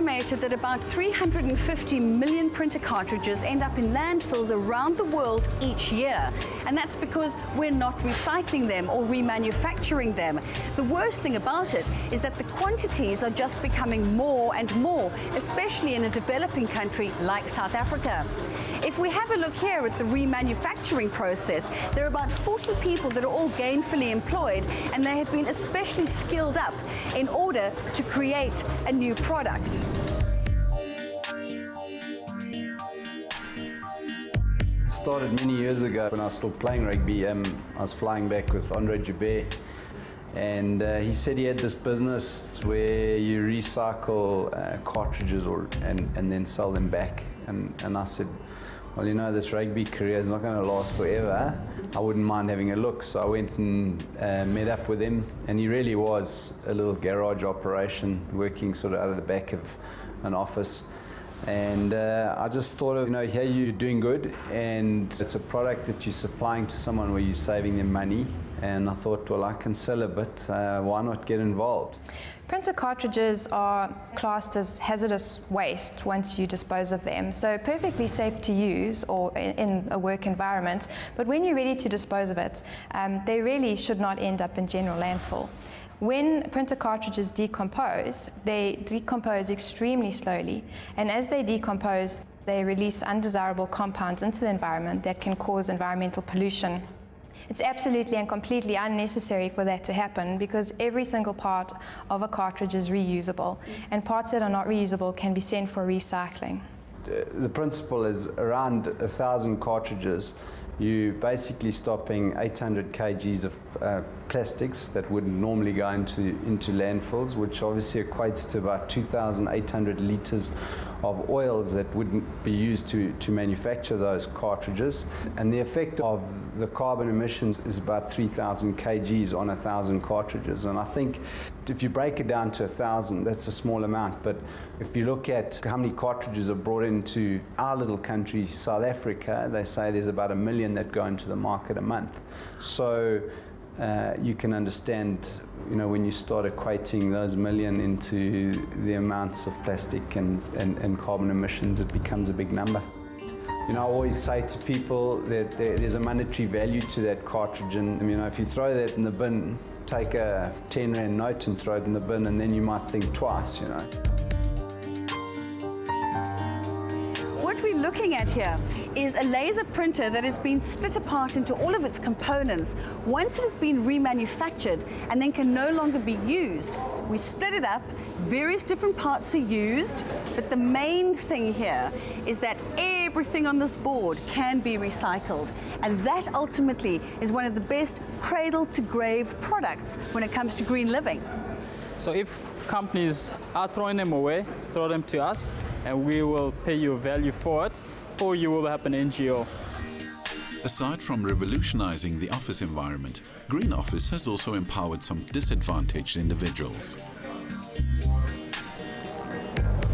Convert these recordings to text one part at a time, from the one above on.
estimated that about 350 million printer cartridges end up in landfills around the world each year. And that's because we're not recycling them or remanufacturing them. The worst thing about it is that the quantities are just becoming more and more, especially in a developing country like South Africa. If we have a look here at the remanufacturing process, there are about 40 people that are all gainfully employed, and they have been especially skilled up in order to create a new product. Started many years ago when I was still playing rugby. I was flying back with Andre Joubert, and he said he had this business where you recycle cartridges and then sell them back. And I said, well, you know, this rugby career is not going to last forever. I wouldn't mind having a look. So I went and met up with him, and he really was a little garage operation working sort of out of the back of an office. And I just thought, you know, hey, you're doing good, and it's a product that you're supplying to someone where you're saving them money. And I thought, well, I can sell a bit, why not get involved? Printer cartridges are classed as hazardous waste once you dispose of them, so perfectly safe to use or in a work environment, but when you're ready to dispose of it, they really should not end up in general landfill. When printer cartridges decompose, they decompose extremely slowly, and as they decompose, they release undesirable compounds into the environment that can cause environmental pollution. It's absolutely and completely unnecessary for that to happen, because every single part of a cartridge is reusable, and parts that are not reusable can be sent for recycling. The principle is around 1,000 cartridges, you're basically stopping 800 kgs of plastics that would normally go into landfills, which obviously equates to about 2,800 liters of oils that wouldn't be used to manufacture those cartridges. And the effect of the carbon emissions is about 3,000 kgs on 1,000 cartridges. And I think if you break it down to 1,000, that's a small amount. But if you look at how many cartridges are brought into our little country, South Africa, they say there's about 1 million that go into the market a month. So you can understand, you know, when you start equating those million into the amounts of plastic and carbon emissions, it becomes a big number. You know, I always say to people that there's a monetary value to that cartridge, and you know, if you throw that in the bin, take a 10 Rand note and throw it in the bin, and then you might think twice, you know. What we're looking at here is a laser printer that has been split apart into all of its components. Once it has been remanufactured and then can no longer be used, we split it up, various different parts are used, but the main thing here is that everything on this board can be recycled, and that ultimately is one of the best cradle-to-grave products when it comes to green living. So if companies are throwing them away, throw them to us, and we will pay you a value for it, or you will have an NGO. Aside from revolutionizing the office environment, Green Office has also empowered some disadvantaged individuals.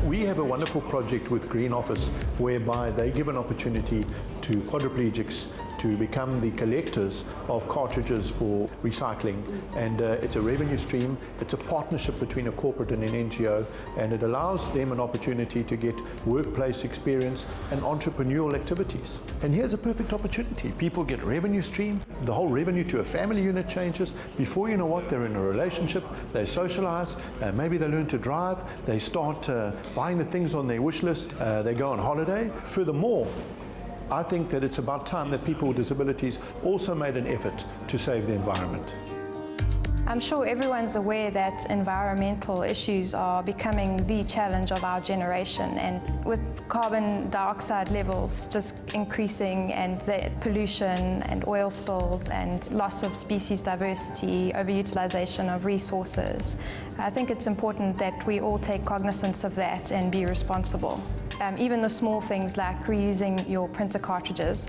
We have a wonderful project with Green Office whereby they give an opportunity to quadriplegics to become the collectors of cartridges for recycling, and it's a revenue stream. It's a partnership between a corporate and an NGO, and it allows them an opportunity to get workplace experience and entrepreneurial activities. And here's a perfect opportunity. People get revenue stream, the whole revenue to a family unit changes. Before you know what, they're in a relationship, they socialize, maybe they learn to drive, they start buying the things on their wish list, they go on holiday. Furthermore, I think that it's about time that people with disabilities also made an effort to save the environment. I'm sure everyone's aware that environmental issues are becoming the challenge of our generation, and with carbon dioxide levels just increasing and the pollution and oil spills and loss of species diversity, overutilization of resources, I think it's important that we all take cognizance of that and be responsible. Even the small things like reusing your printer cartridges.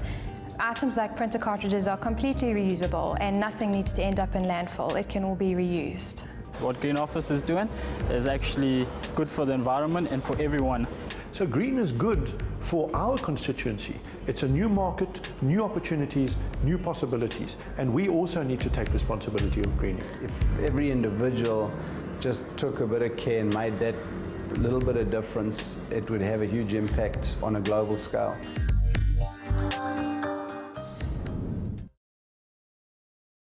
Items like printer cartridges are completely reusable, and nothing needs to end up in landfill. It can all be reused. What Green Office is doing is actually good for the environment and for everyone. So green is good for our constituency. It's a new market, new opportunities, new possibilities, and we also need to take responsibility of greening. If every individual just took a bit of care and made that A little bit of difference, it would have a huge impact on a global scale.